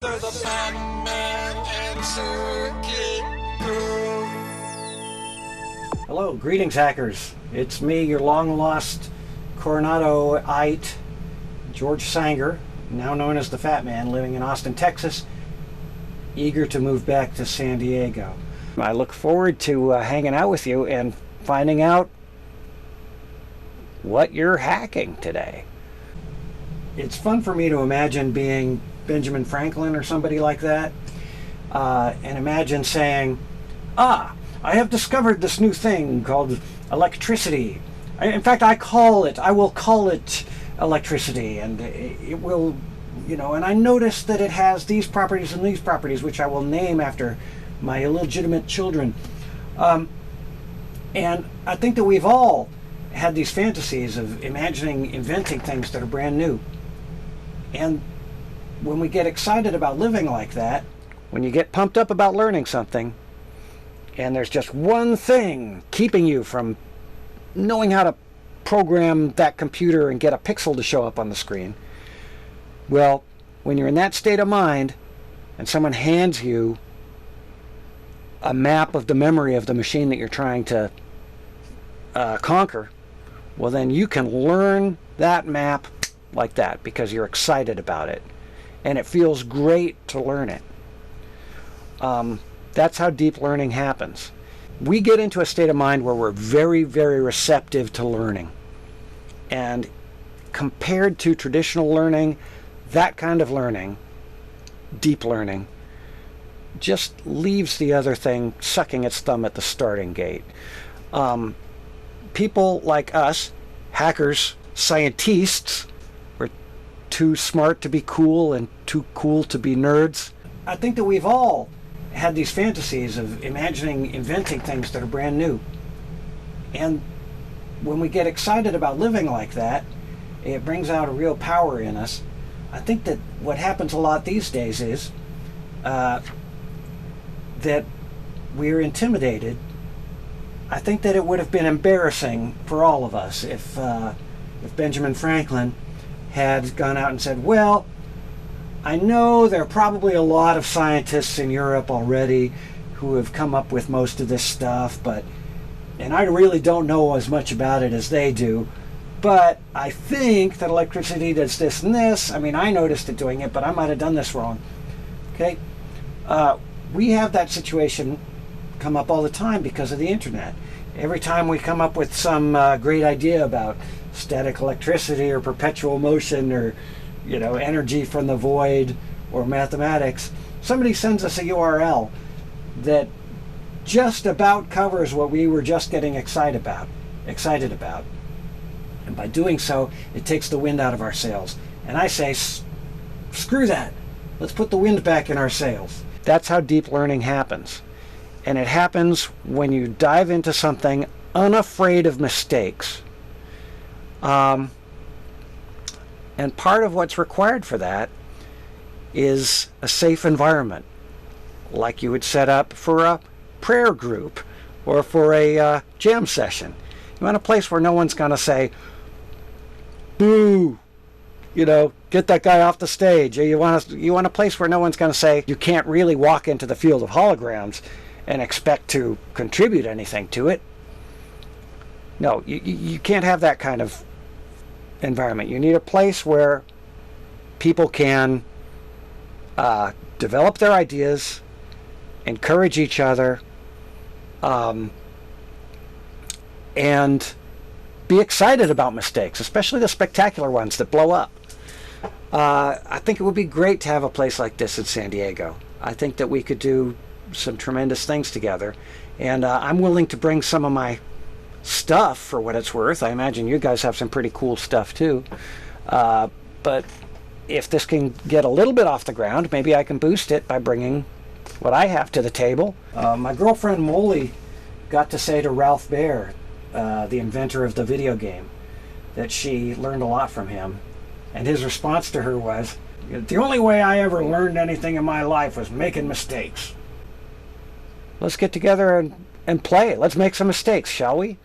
They're the Batman and Circuit Girl. Hello, greetings hackers. It's me, your long-lost Coronadoite, George Sanger, now known as the Fat Man, living in Austin, Texas, eager to move back to San Diego. I look forward to hanging out with you and finding out what you're hacking today. It's fun for me to imagine being Benjamin Franklin or somebody like that, and imagine saying, I have discovered this new thing called electricity. In fact, I will call it electricity, and it will, and I notice that it has these properties and these properties, which I will name after my illegitimate children. And I think that we've all had these fantasies of imagining inventing things that are brand new. And when we get excited about living like that, when you get pumped up about learning something, and there's just one thing keeping you from knowing how to program that computer and get a pixel to show up on the screen, well, when you're in that state of mind and someone hands you a map of the memory of the machine that you're trying to conquer, well, then you can learn that map like that because you're excited about it. And it feels great to learn it. That's how deep learning happens. We get into a state of mind where we're very, very receptive to learning. And compared to traditional learning, that kind of learning, deep learning, just leaves the other thing sucking its thumb at the starting gate. People like us, hackers, scientists, too smart to be cool and too cool to be nerds. I think that we've all had these fantasies of imagining inventing things that are brand new. And when we get excited about living like that, it brings out a real power in us. I think that what happens a lot these days is that we're intimidated. I think that it would have been embarrassing for all of us if Benjamin Franklin had gone out and said, well, I know there are probably a lot of scientists in Europe already who have come up with most of this stuff, and I really don't know as much about it as they do, but I think that electricity does this and this. I mean, I noticed it doing it, but I might have done this wrong. Okay? We have that situation come up all the time because of the internet. Every time we come up with some great idea about static electricity or perpetual motion or energy from the void or mathematics, somebody sends us a URL that just about covers what we were just getting excited about. And by doing so, it takes the wind out of our sails. And I say, screw that. Let's put the wind back in our sails. That's how deep learning happens. And it happens when you dive into something unafraid of mistakes. And part of what's required for that is a safe environment, like you would set up for a prayer group or for a jam session. You want a place where no one's going to say, boo, get that guy off the stage. Or you want a place where no one's going to say, you can't really walk into the field of holograms and expect to contribute anything to it. No, you can't have that kind of environment. You need a place where people can develop their ideas, encourage each other, and be excited about mistakes, especially the spectacular ones that blow up. I think it would be great to have a place like this in San Diego. I think that we could do some tremendous things together, and I'm willing to bring some of my stuff for what it's worth. I imagine you guys have some pretty cool stuff too. But if this can get a little bit off the ground, maybe I can boost it by bringing what I have to the table. My girlfriend Molly got to say to Ralph Baer, the inventor of the video game, that she learned a lot from him. And his response to her was, the only way I ever learned anything in my life was making mistakes. Let's get together and play. Let's make some mistakes, shall we?